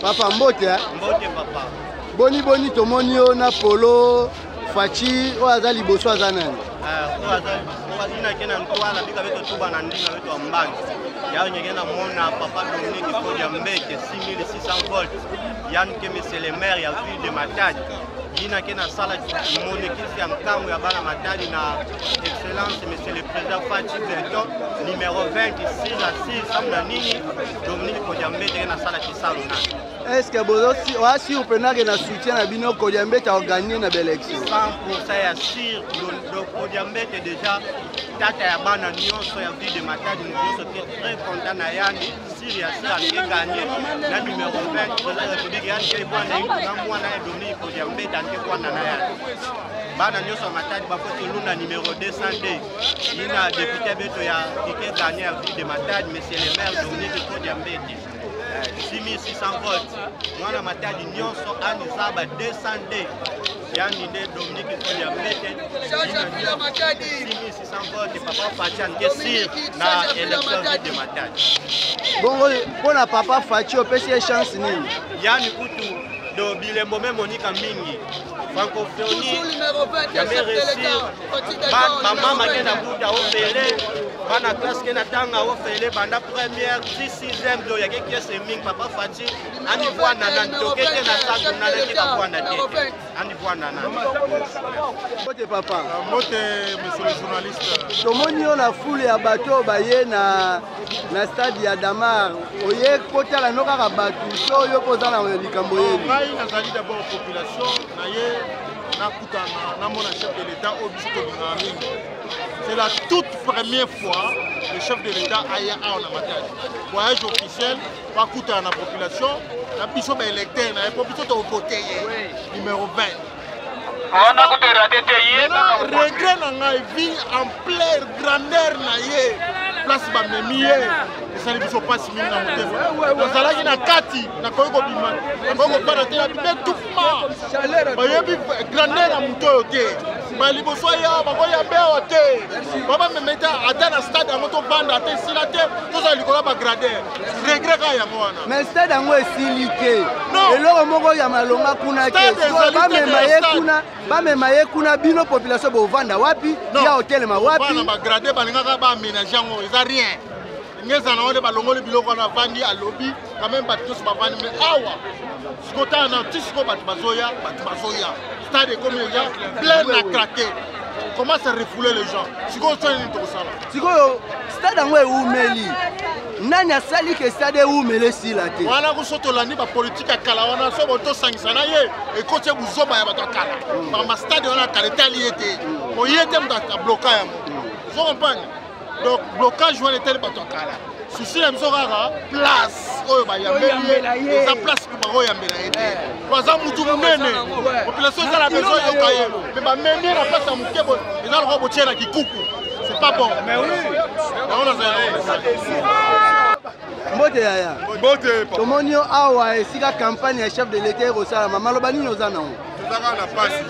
Papa mbote mbote papa. Boni boni tomoni yo na polo fachi o azali boso azanani. O azali na kena ntwala bika beto tuba na ndinga beto ambangi. Yao nyegena mona papa Dominique Kodia Mbeke 6600 volts. Yann Keme c'est le maire ya ville de Matadi. Yina kena sala monekisi ya mkango ya bana Matadi na excellence monsieur le président Fachi Berton numéro 26 à 6 amna nini Dominique Kodia Mbeke na sala kisalo na. Est-ce que vous aussi au penage na soutien na bino Kodia Mbeke a gagné na belle élection? 100% ya sûr Kodia Mbeke déjà tata ya bana nyonso ya ville de Matadi nous sommes très contents na yani Syria ça qui gagné na numéro 20 de la République yani qui bwana na mwana ya Dominique Kodia Mbeke ante bwana na yani bana nyonso Matadi ba kote luna numéro 200 ina député beto ya qui gagné ya ville de Matadi monsieur le maire Dominique Kodia Mbeke 6600 volts. Mwana Matadi nyonso anizaba 200 yani de Dominique Kodia Mbeke 6600 volts papa Fachi Nkesir na élection de Matadi. Bongo pona papa Fachi opesi chance nini? Yani kutu do bilembo même monika mingi. Francophonie ya réussir. Ba mama kena buta ofele bana classe kena tanga ofele banda première 6e do ya keke seming papa Fachi ani bwana na tokeke na sato na leka bwana te ani bwana na Mote papa mote monsieur le journaliste tomoni yo la foule ya bato baye na stade ya Damar oye kotala no kaka batu so yo kozala na likambo yeli ngai nazali d'abord population na ye nakutana na mona chef de l'État au biso na mingi. C'est la toute première fois que le chef de l'État aille à Matadi. Voyage officiel, pas coûter à la population, la biso électeur, la population au côté numéro 20. Regret n'a vie en pleine grandeur naie place bamemiye esali biso pasi mingi na motema nazalaki na kati nakoki kobima nakoki kobana te na bime tufuma bayebi grandeur ya moto oyo te baliboso ya bakoyambe awa te babamemeta ata na stade yango tobanda te esila te tozala likolo ya bagrandeur regret kaka yango wana mais stade yango esili te eloko moko ya malonga kuna te bamema ye kuna bino population bovanda wapi ya hotelema wapi bana bagrandeur balingaka baaménage yango eza rien ngeza na wale balongoli biloko na vandi alobi quand même bato tous bavandi mais awa sikota na tisiko bato bazoya stade comme déjà plein à craquer comment ça refouler les gens sikoyo so nini tokosala sikoyo stade yango eumeli nani asali ke stade eumeli esila te wana kosotolandi bapolitike ya kala wana so botosangisa na ye ekoti buzoba ya bato ya kala bamastade wana kala etali ye te oye te moto abloka yango so compagne donc blocage wana etali bato ya kala susi na biso kaka place oyo bayambeli ye eza place mpe bakoyambela ye te baza mutu monene population eza na besoin yoka ye me bamemi na place ya moke eza lokola botie na kikuku c'est pas bon yango nazala mbote yaya tomoni yo awa esika campagne ya chef de l'État ekosalama maloba nini oza nango tozaka na pasi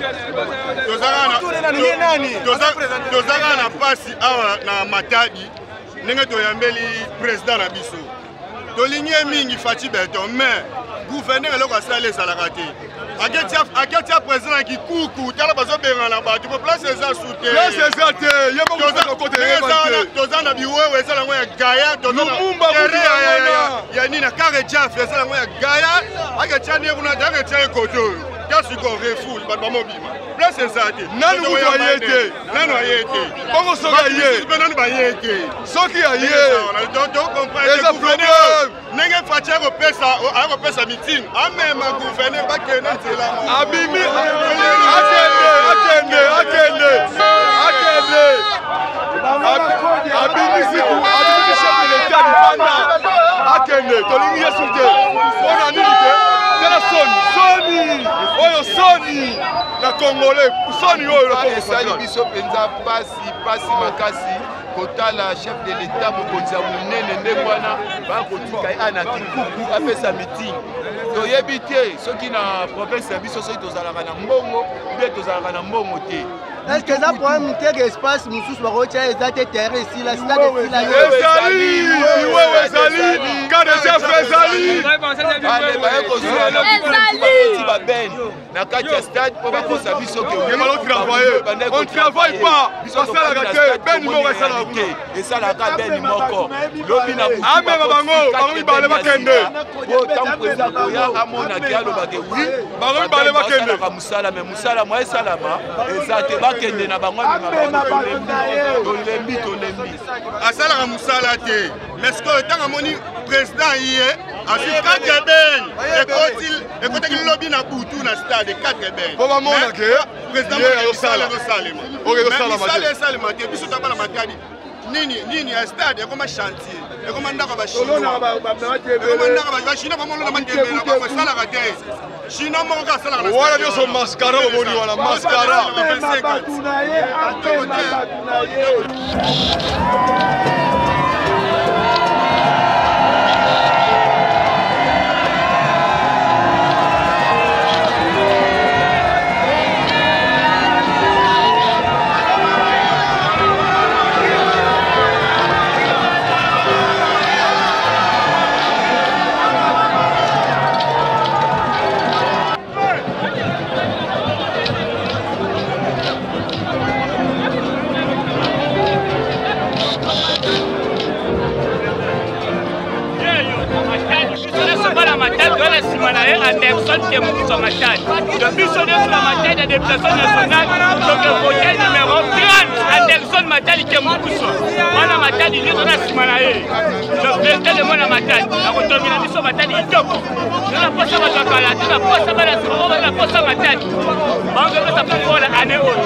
tozaka na pasi awa na Matadi ndenge toyambeli président na biso tolingi mingi Fachi Berton mais gouverneur eloko asala ezalaka te aketia président kikuku tala bazobenga na bato po place eza sute toza na biwewe ezala yango ya gaya ya nini na kare jaf ezala yango ya gaya aketia ne kuna aketia ekoto kasi ko refoule bato bamobima place eza te nani mutu aye te nani aye te bongo soki aye mpe nani baye te soki aye eza problème ndenge faci akopesa meeting amema gouverneur bakende nzela abimi akende abimi siku abimi chef de l'état libanda akende tolingi yesu te mpona nini te tala soni oyo soni na congolais soni oyo esali biso mpenza pasi makasi kotala chef de l'état mokonzi ya monene ndenge wana bakotika ye ana kikuku apesa meeting toyebi te soki na province ya biso soki tozalaka na mbongo mpe tozalaka na mbongo te. Est-ce que ça problème tek espace mususu bakotia eza te terre esila stade esila ezali KDF ezali babene na kati ya stade mpo bakosa biso ke on travaille pas basalaka te beni moko esalaka te esalaka beni moko lobi na amema bango mibale bakende ntango président koya amonaki alobake wi bango mibale bakende mosala me mosala mwa esalama eza te bakende na bango tolembi asalaka mosala te mais sikoyo ntango amoni président ye asi 4 bene ekotaki lobi na butu na stade 4 bene po bamona ke président misala esalema te biso tabana matadi nini ya stade ekoma chantier ekoma ndako ya bachinois bamolona matembela basalaka te chinois moko ka asalaka wana nyonso maskara omoni wana maskara Anderson qui est mon sur ma tête. Le missionnaire sur ma tête de déplacement national. Donc le voyage numéro 30. Anderson Matali qui est mon pousso. Moi ma tête, il est dans la Simanae. Le président de moi ma tête. La retournée la mission Matali il top. Je la poste à ma tête. Je la poste à ma tête. Je la poste à ma tête. On va ça pour voir la année haute.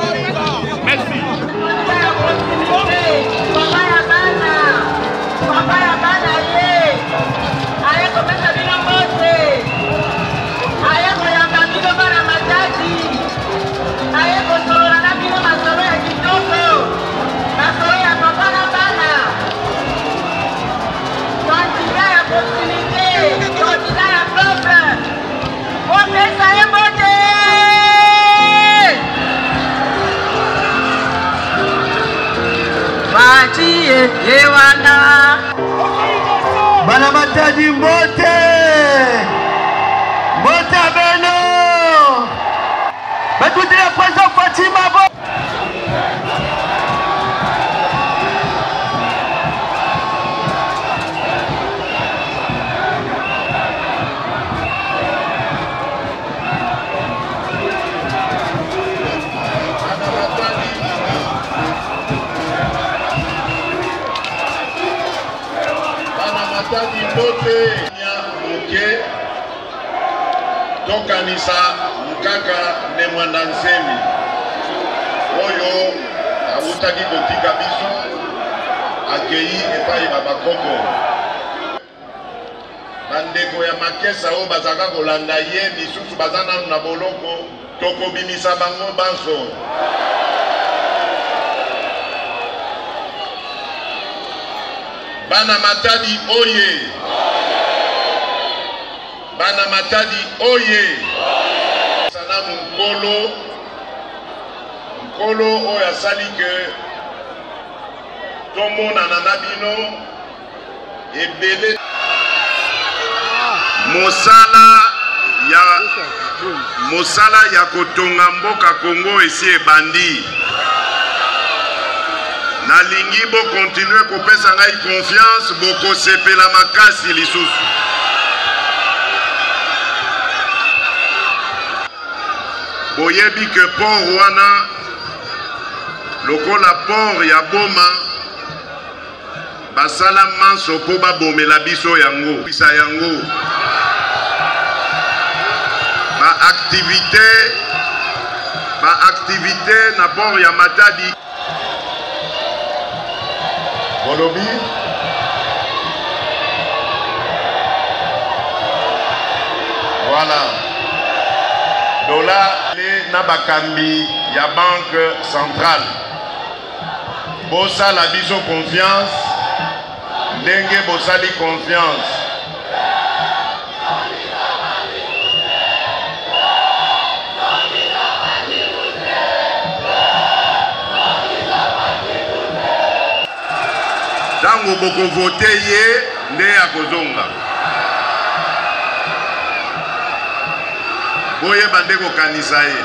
Merci. Bana Matadi mbote beno batute ya president Fatima bo Matadi mbote muke tokanisa mukaka ne mwanda nsemi oyo awutaki kotika biso akei epai ya bakoko bandeko ya makesa oyo bazaka kolanda ye misusu baza nanu na boloko tokobimisa bango banso Bana Matadi oye! Bana Matadi oye! Sanamu Nkolo oyo asali ke tomonana na bino ebele mosala ya kotonga mboka Kongo esi ebandi. Nalingi bo continue kopesa ngai confiance boko sepela makasi lisusu. boyebi ke port wana lokola port ya boma basala manso po babomela biso yango bisa yango ba activité na port ya Matadi bolobi voilà dola le na bakambi ya banque centrale bosala biso confiance ndenge bosali confiance tango boko vote ye nde akozonga boye bande kokanisa ye.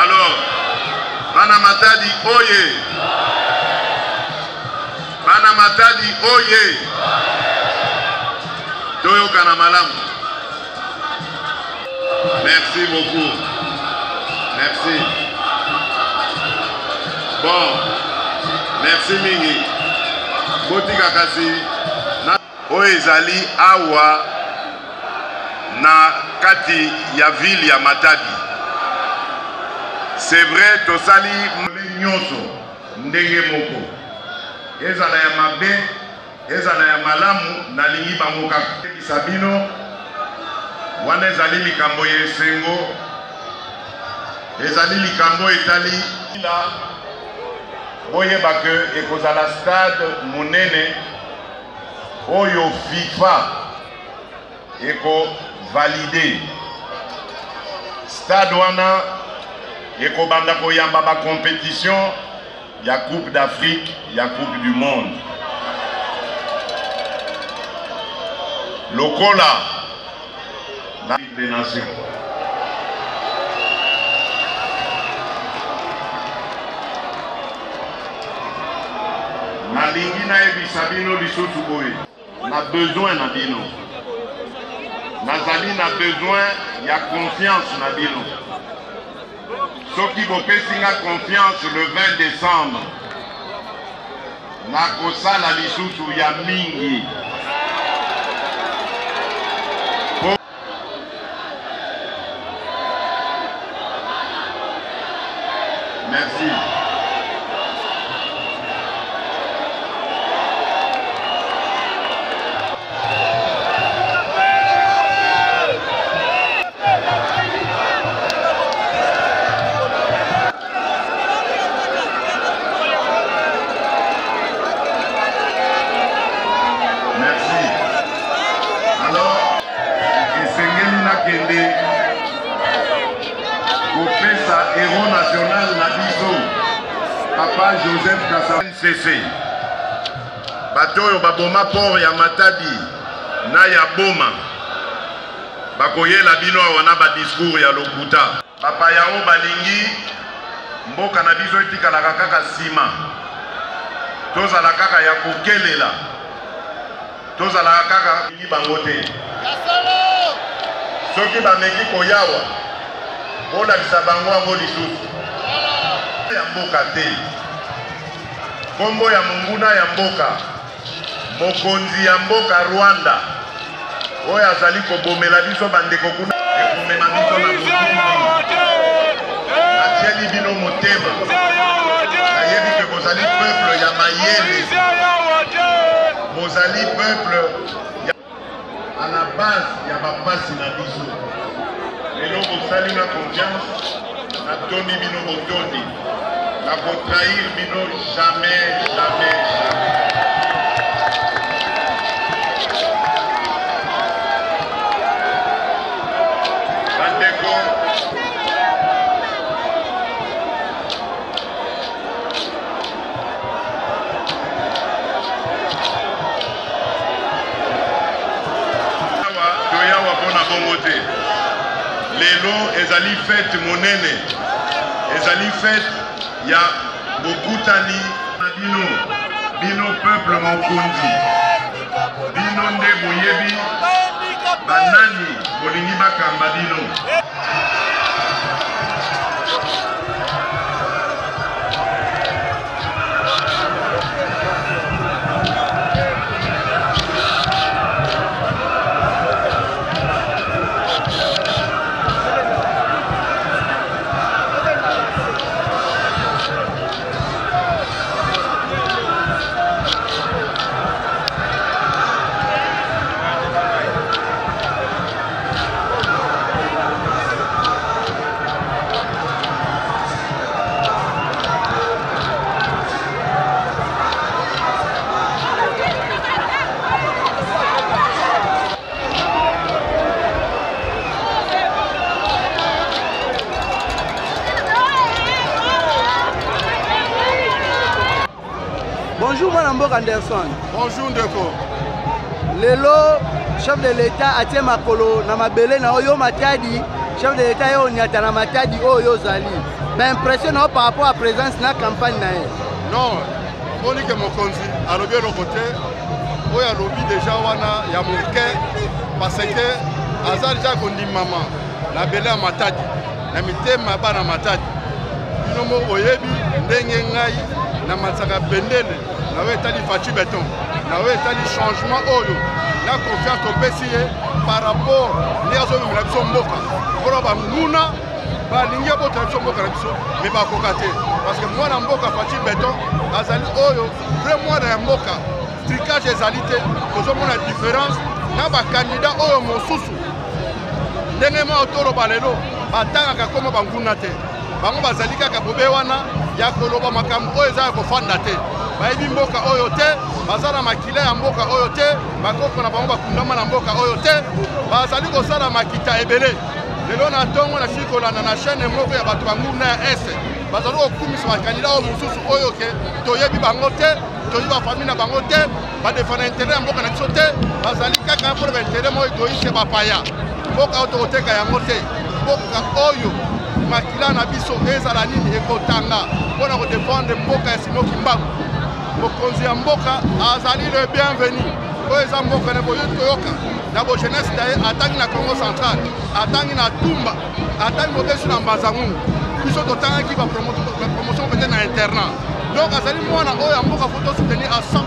Alors bana Matadi oye, bana Matadi oye, toyokana malamu. Merci beaucoup, merci. Bon, merci mingi. Botika kasi na oye ezali awa na kati ya ville ya Matadi. C'est vrai, tosali nyonso ndenge moko. Ezala ya mabe, ezala ya malamu na lingi bango kaka. Sabino wana ezali likambo ya esengo. Ezali likambo etali la boyeba ke ekozala stade monene oyo FIFA eko validé. Stade wana ekobanda koyamba ba compétition ya Coupe d'Afrique, ya Coupe du Monde. Lokola la Ligue des Nations. Nalingi na ebisa bino lisusu boye. Na besoin na bino. Nazali na besoin ya confiance na bino. Soki bopesi nga confiance le 20 décembre nakosala lisusu ya mingi. Merci. Héros national na biso Papa Joseph Kassam CC batoyo baboma port ya Matadi na ya Boma bakoyela bino wana ba discours ya lokuta papa yao balingi mboka na biso etikala kaka sima tozala kaka ya kokelela tozala kaka bango te soki bameki koyawa ola bisabango ngo lisusu ya mboka te kombo ya munguna ya mboka mokonzi ya mboka Rwanda oyo azali kobomela biso bandeko kuna ekomema biso na motuki atieli bino motema nayebi ke bozali peuple ya mayele bozali peuple à la base ya bapasi na biso lelo bosali na confiance na toni bino botondi na kotrahir bino jamais jamais jamais. Bandeko toyawa mpona bongo te lelo ezali fête monene ezali fête ya bokutani na bino peuple mokonzi bino nde boyebi banani bolingi bakamba bino. Bonjour Mwanamboka Anderson. Bonjour Ndeko. Lelo chef de l'État atie makolo na mabele na oyo matadi chef de l'État yo nyata na matadi oyo zali. Mais impression na par rapport à présence na campagne na ye. Non, moni que mokonzi alobi le côté oyo alobi déjà wana ya moke parce que azali ja kondi mama na bele ya matadi na mitema bana matadi. Bino mo oyebi ndenge ngai na matsaka bendele na we tali fachi beton na we tali changement oyo na confiance topesi ye par rapport ne azomemela biso mboka mpona banguna balingi botala biso mboka na biso me bakoka te parce que mwana mboka fachi beton azali oyo vrai mwana ya mboka stricage ezali te tozomona différence na bakandidat oyo mosusu ndenge mwa otoloba lelo batangaka koma banguna te bango bazali kaka bobe wana ya koloba makambo oyo eza ya kofanda te bayebi mboka oyo te baza na makila ya mboka oyo te bakoko na bango bakundama na mboka oyo te bazali kosala makita ebele lelo na ntongo na sili kolanda na chaîne moko ya bato banguna ya este bazali kokumisa bakandida oyo mosusu oyo ke toyebi bango te toyebi bafamile na bango te badefana intere ya mboka na biso te bazali kaka mpona baintere moko egoise bapaya mboka oyo tokoteka yango te mboka oyo makila na biso ezala nini ekotanga mpona kodefendre mboka ya Simoki Mbangu mokonzi ya mboka azali le bienvenu oyo eza mboka na boyo toyoka na bo jeunesse daye atangi na Congo central atangi na Tumba atangi mobesu na Mbazangungu biso totangaki bapromotion peut-être na internat donc azali mwana oyo ya mboka faut soutenir à 100%.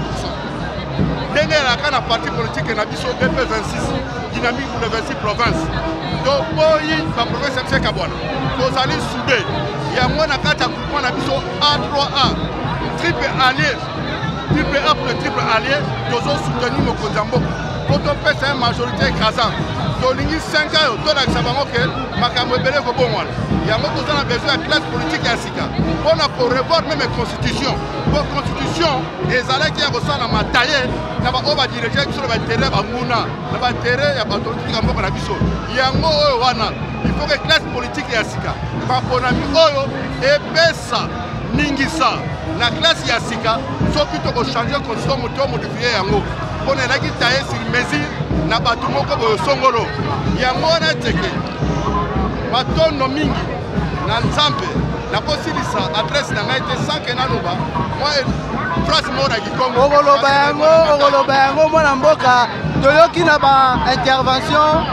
ndenge elaka na parti politique na biso BP 26 dynamique pour les 26 provinces toboyi baprovince ya biso ekabwana tozali soudé yango na kati ya groupement na biso A3A triple allié triple A pour le triple allié tozosoutenir mokonzi ya mboka po topesa ye majorité écrasante tolingi 5 oyo tolakisa bango ke makambo ebele kobongwana yango toza na besoin ya classe politique ya sika mpona korevoir meme constitution po constitution ezalaki ya kosala mataye na baoyo badirige biso na baintere banguna na baintere ya bapolitike ya mboka na biso yango oyo wana ifo ke classe politique ya sika baponami oyo epesa ningisa na classe ya sika soki tokochange constitution moto oyo modifie yango mpona elaki taye sur mesure na bato moko boyo songolo yango wana eteke matondo mingi na nzambe nakosilisa adresse na ngai te sanke naloba mwa phrase moko na kikongo okoloba yango mwana mboka toyoki na baintervention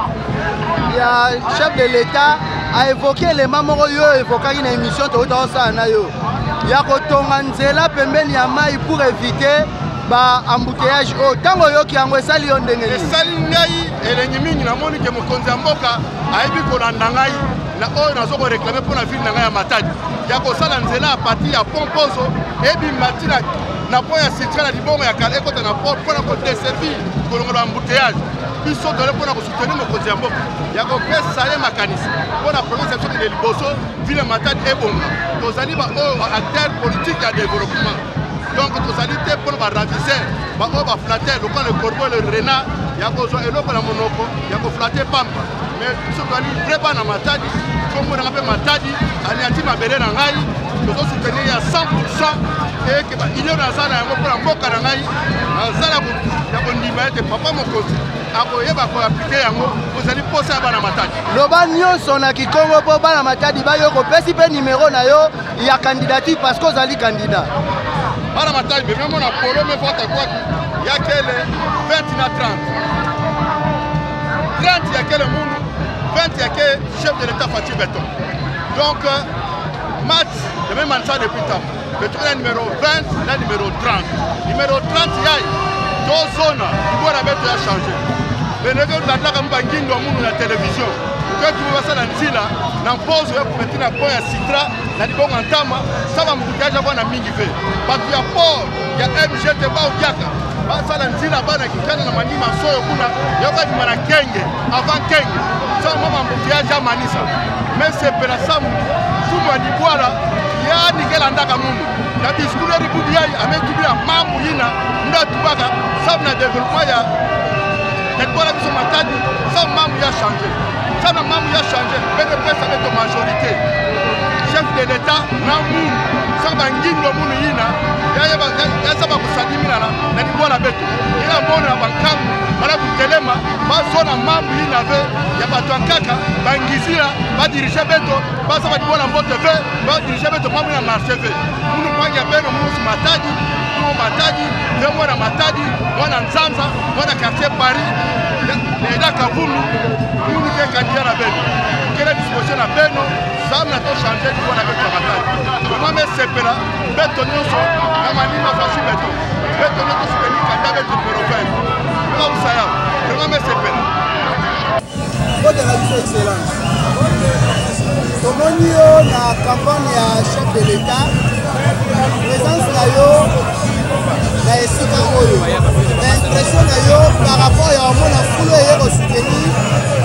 ya chef de l'État a évoqué élément moko yo evokaki na émission tokota osala na yo ya kotonga nzela pembeni ya mai pour éviter embouteillage oyo ntango oyoki yango esali yo ndenge nini esali ngai elengi mingi namoni ke mokonzi ya mboka ayebi kolanda ngai na oyo nazokoreklame mpona ville na ngai ya Matadi ya kosala nzela ya parti ya pompozo ebima ntina na po ya citral ya libongo ya kala ekota na port mpona kodeservir kolongola embouteillage biso tole mpona kosoutenir mokonzi ya mboka ya kopesa ye makanisi mpona province ya biso kende liboso ville ya Matadi ebonga tozali baoyo baacteur politique ya développement donc tozali te mpona baravisseur baoyo baflater lokola le corbeau le renard ya kozwa eloko na monoko ya koflate pamba mais biso tozali vrai bana Matadi komonaka mpe Matadi aliati mabele na ngai tozosoutenir ya 100% eke baunion naza na yango mpona mboka na ngai nazala ya kondima ete papa mokonzi akoyeba koaplike yango kozali posa ya bana Matadi loba nyonso na kikongo mpo bana Matadi bayo kopesi mpe nimero na yo ya candidature parce que ozali candidat bana Matadi bememo na polo me vote kwaki yakele 20 na 30 30 yake le monde 20 yake chef de l'état Fachi Beton. Donc match de même ça depuis temps. Beton est numéro 20, là numéro 30. Numéro 30 yai deux zones qui vont la mettre à changer. Mais le gars de la campagne de la télévision. Quand tu vois ça dans Nzila, dans pause pour mettre un point à Citra, dans le bon entame, ça va me dire que j'ai mingi fait. Parce qu'il y a port, il y a MGT ba ou Yaka. Ça dans Nzila bana qui kana na mani masoyo kuna, yoka ni mara kenge, avant kenge. Ça mama mbukia ja manisa. Mais c'est pour ça tout moi di boira, ya ni kela ndaka mundu. Na discours ri budia ametubia mamu yina, nda tubaka, ça na développement ya Netbola biso matadi, ça mamu ya changé. Ça n'a pas changé, mais le presse avec la majorité. Chef de l'État, Namoun, ça va guider le monde. Il y a ça va vous saluer là, il y a la bête. Il y a bon à Bankam, voilà vous téléma, pas son amam, il y a pas de caca, Bangizia, va diriger Beto, pas ça va dire la botte de va diriger Beto, pas bien marcher. Nous nous prenons bien le monde matadi, nous matadi, deux mois à matadi, moi dans Zanza, moi dans quartier Paris, les là Kaboul. Nous nous candidat à Beno. Quelle est la disposition à Beno? Ça n'a pas changé du point avec la bataille. Comment mais c'est là? Beto nous sommes, la manie m'a fait Beto. Beto nous sommes soutenus candidat avec le numéro 20. Comment ça y est? Comment mais c'est là? Votre radio excellence. Comment nous la campagne à chef de l'État, présence d'ailleurs, la esika oyo. L'impression d'ailleurs par rapport à mon foule et au soutenir.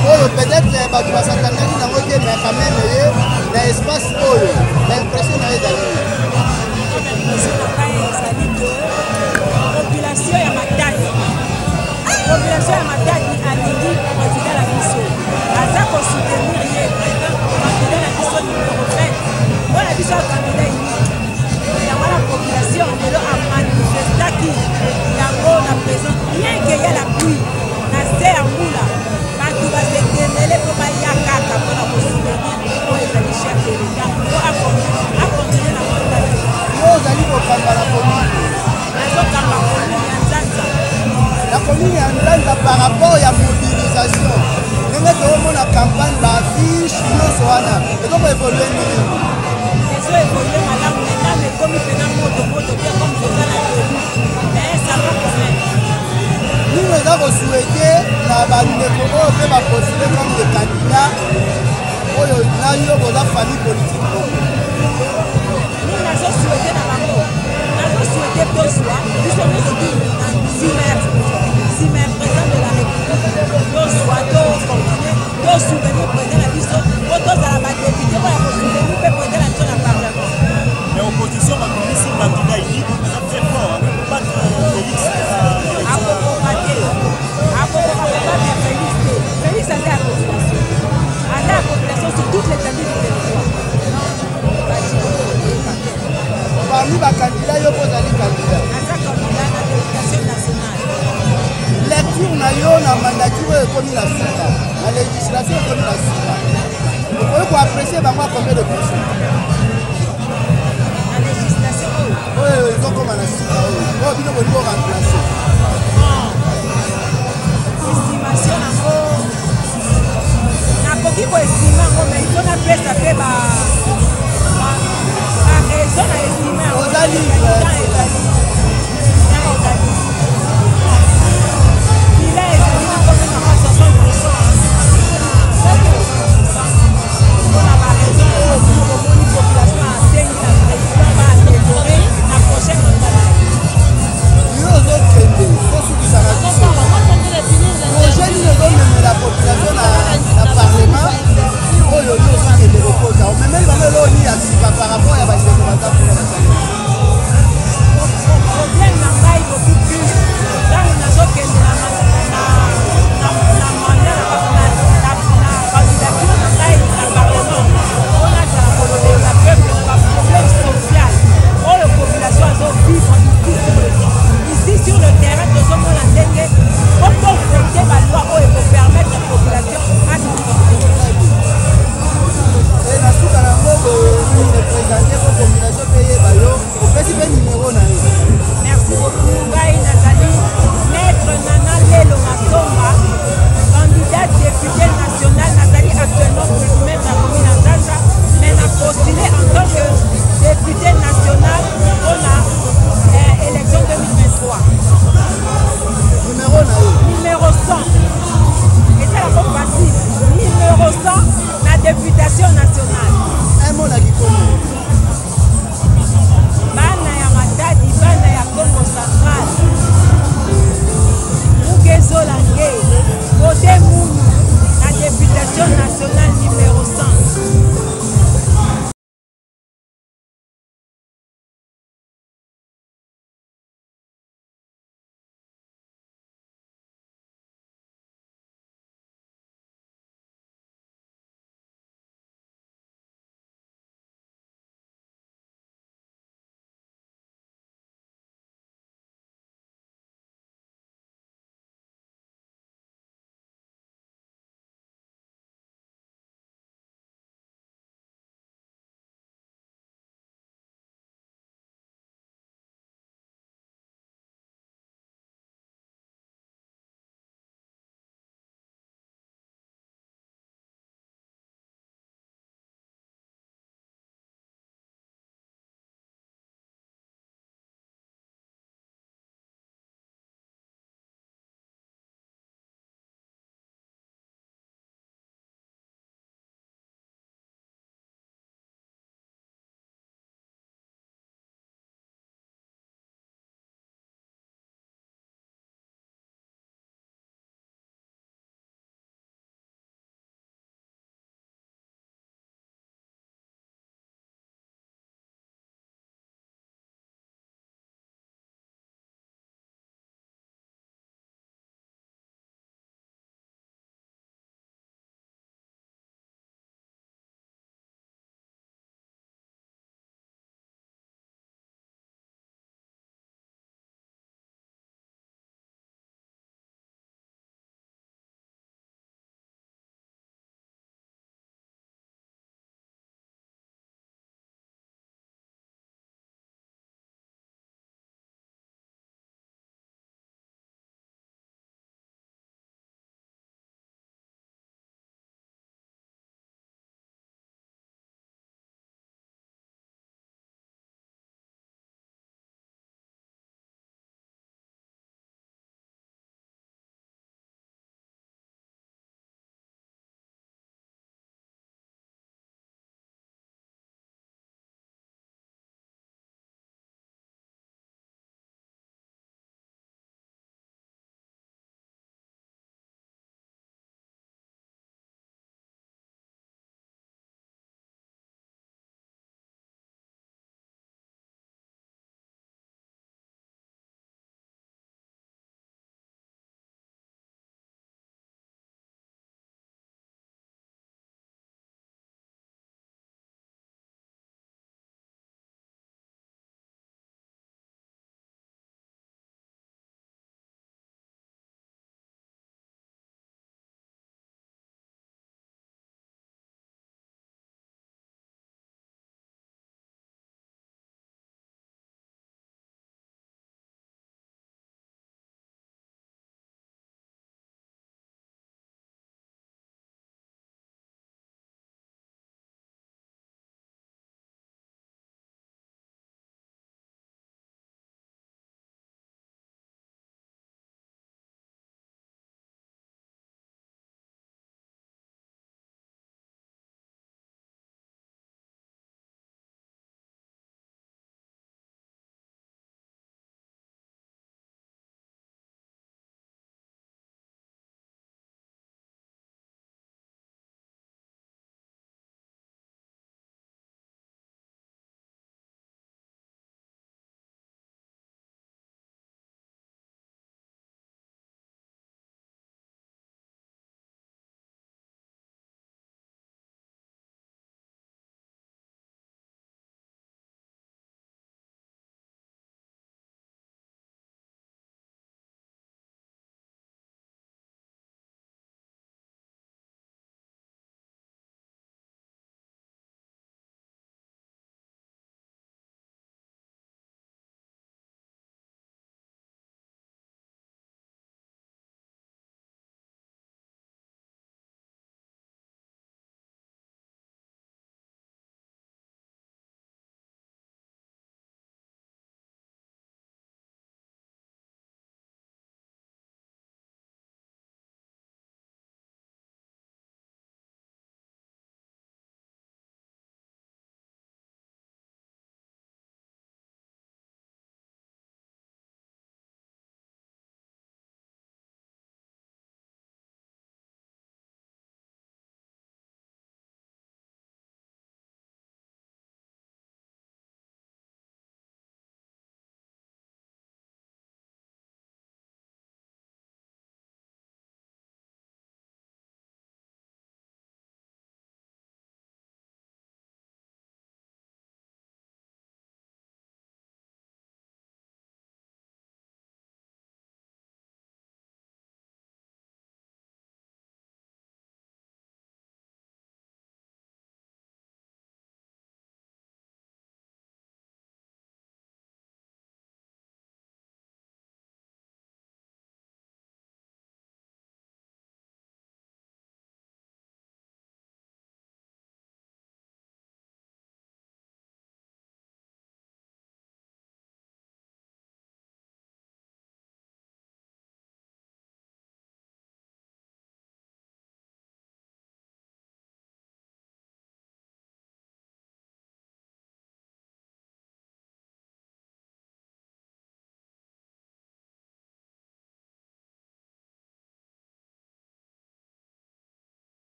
Peut-être que tu vas s'attendre à mais quand même, l'espace oyo, l'impression d'aller d'aller. Population ya Matadi. Population ya Matadi a dit président la mission. Aza ko soutenir le président candidat la mission numéro 20. Voilà mission candidat unique. Ya la population de a manifesté qui yango na présent bien que y a la pluie. Na serre moula. Quand va se démêler pour y a kaka pour la possibilité pour les chefs de l'État pour accompagner la montagne. Nous allons au Kambala la commune est en train par rapport à la mobilisation. Nous avons la campagne d'affiche, nous sommes et donc évoluer. Ils ont évolué, madame, mais comme il fait un mot de bien comme vous allez mais ça va quand même. Nous avons souhaité la postuler comme des candidats pour la famille politique. Nous avons souhaité la mort. Nous avons souhaité que ce soit, nous sommes si même président de la République, nous soit nous soutenir le président de la mission, nous à la député pour la possibilité de président de la Parlement. L'opposition va donner ses candidats uniques, c'est très fort, pour battre Félix. À propos de Félix a la population. A la population sur toutes les candidats du territoire. Parmi les candidats, il y a des candidats. Lecture na mandature comme la SICA, la législation comme la SICA. Vous pouvez apprécier combien de pourcents? La législation, oui, ils ont comme la SICA. Oui, ils vont remplacer. Estimation, nakoki koestima ngo mais il faut apesa pe ba raison na estima. Aux alliés.